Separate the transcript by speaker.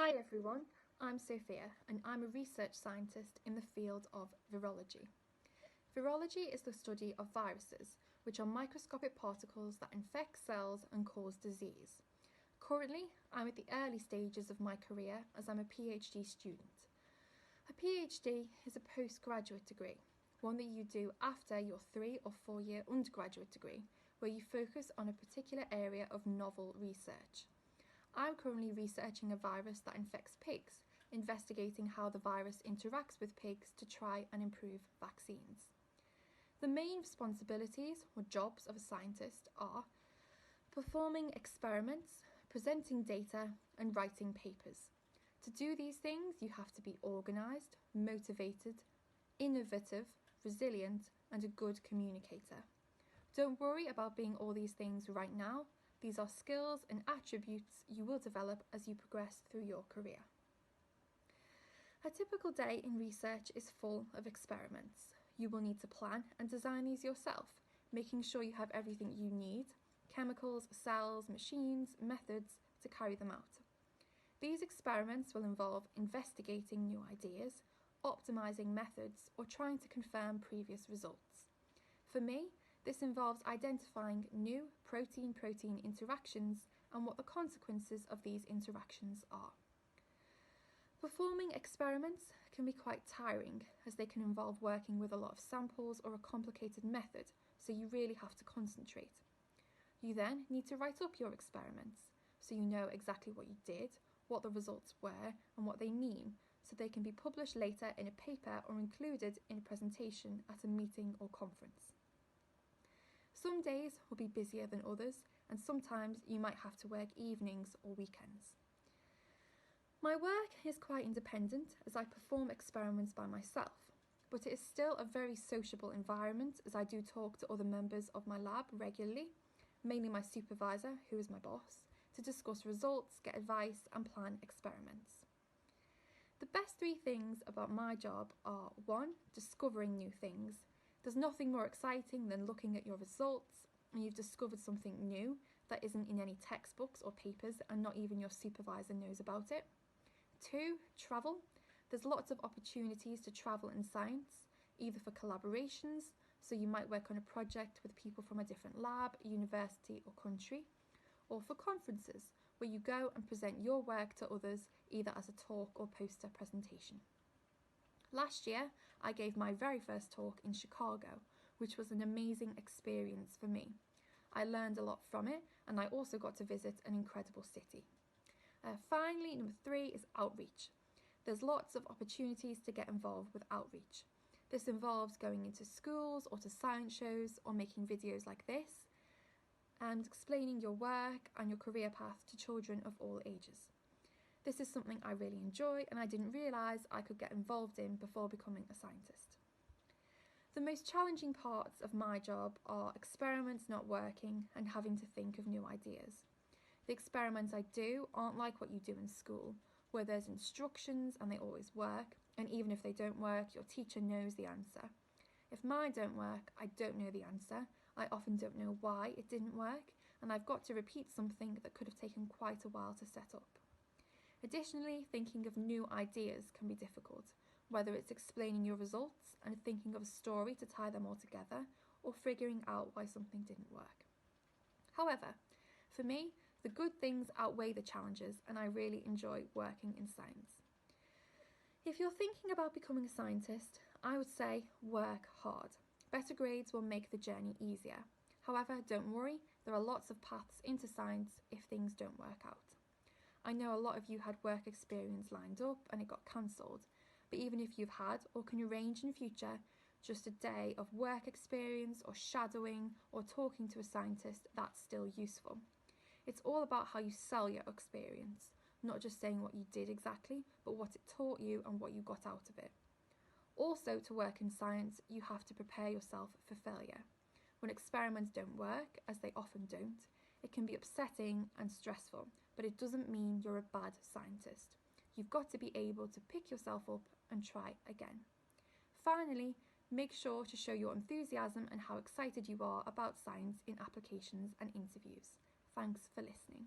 Speaker 1: Hi everyone, I'm Sofia and I'm a research scientist in the field of virology. Virology is the study of viruses, which are microscopic particles that infect cells and cause disease. Currently, I'm at the early stages of my career as I'm a PhD student. A PhD is a postgraduate degree, one that you do after your 3 or 4 year undergraduate degree, where you focus on a particular area of novel research. I'm currently researching a virus that infects pigs, investigating how the virus interacts with pigs to try and improve vaccines. The main responsibilities or jobs of a scientist are performing experiments, presenting data, and writing papers. To do these things, you have to be organised, motivated, innovative, resilient, and a good communicator. Don't worry about being all these things right now. These are skills and attributes you will develop as you progress through your career. A typical day in research is full of experiments. You will need to plan and design these yourself, making sure you have everything you need: chemicals, cells, machines, methods to carry them out. These experiments will involve investigating new ideas, optimizing methods, or trying to confirm previous results. For me, this involves identifying new protein-protein interactions and what the consequences of these interactions are. Performing experiments can be quite tiring, as they can involve working with a lot of samples or a complicated method, so you really have to concentrate. You then need to write up your experiments, so you know exactly what you did, what the results were, and what they mean, so they can be published later in a paper or included in a presentation at a meeting or conference. Some days will be busier than others, and sometimes you might have to work evenings or weekends. My work is quite independent, as I perform experiments by myself, but it is still a very sociable environment, as I do talk to other members of my lab regularly, mainly my supervisor, who is my boss, to discuss results, get advice, and plan experiments. The best 3 things about my job are: 1, discovering new things. There's nothing more exciting than looking at your results and you've discovered something new that isn't in any textbooks or papers, and not even your supervisor knows about it. 2, travel. There's lots of opportunities to travel in science, either for collaborations, so you might work on a project with people from a different lab, university or country, or for conferences, where you go and present your work to others, either as a talk or poster presentation. Last year, I gave my very first talk in Chicago, which was an amazing experience for me. I learned a lot from it, and I also got to visit an incredible city. Finally, number 3 is outreach. There's lots of opportunities to get involved with outreach. This involves going into schools or to science shows, or making videos like this, and explaining your work and your career path to children of all ages. This is something I really enjoy, and I didn't realise I could get involved in before becoming a scientist. The most challenging parts of my job are experiments not working and having to think of new ideas. The experiments I do aren't like what you do in school, where there's instructions and they always work, and even if they don't work, your teacher knows the answer. If mine don't work, I don't know the answer. I often don't know why it didn't work, and I've got to repeat something that could have taken quite a while to set up. Additionally, thinking of new ideas can be difficult, whether it's explaining your results and thinking of a story to tie them all together, or figuring out why something didn't work. However, for me, the good things outweigh the challenges, and I really enjoy working in science. If you're thinking about becoming a scientist, I would say work hard. Better grades will make the journey easier. However, don't worry, there are lots of paths into science if things don't work out. I know a lot of you had work experience lined up and it got cancelled, but even if you've had or can arrange in future just a day of work experience or shadowing or talking to a scientist, that's still useful. It's all about how you sell your experience, not just saying what you did exactly, but what it taught you and what you got out of it. Also, to work in science, you have to prepare yourself for failure. When experiments don't work, as they often don't, it can be upsetting and stressful, but it doesn't mean you're a bad scientist. You've got to be able to pick yourself up and try again. Finally, make sure to show your enthusiasm and how excited you are about science in applications and interviews. Thanks for listening.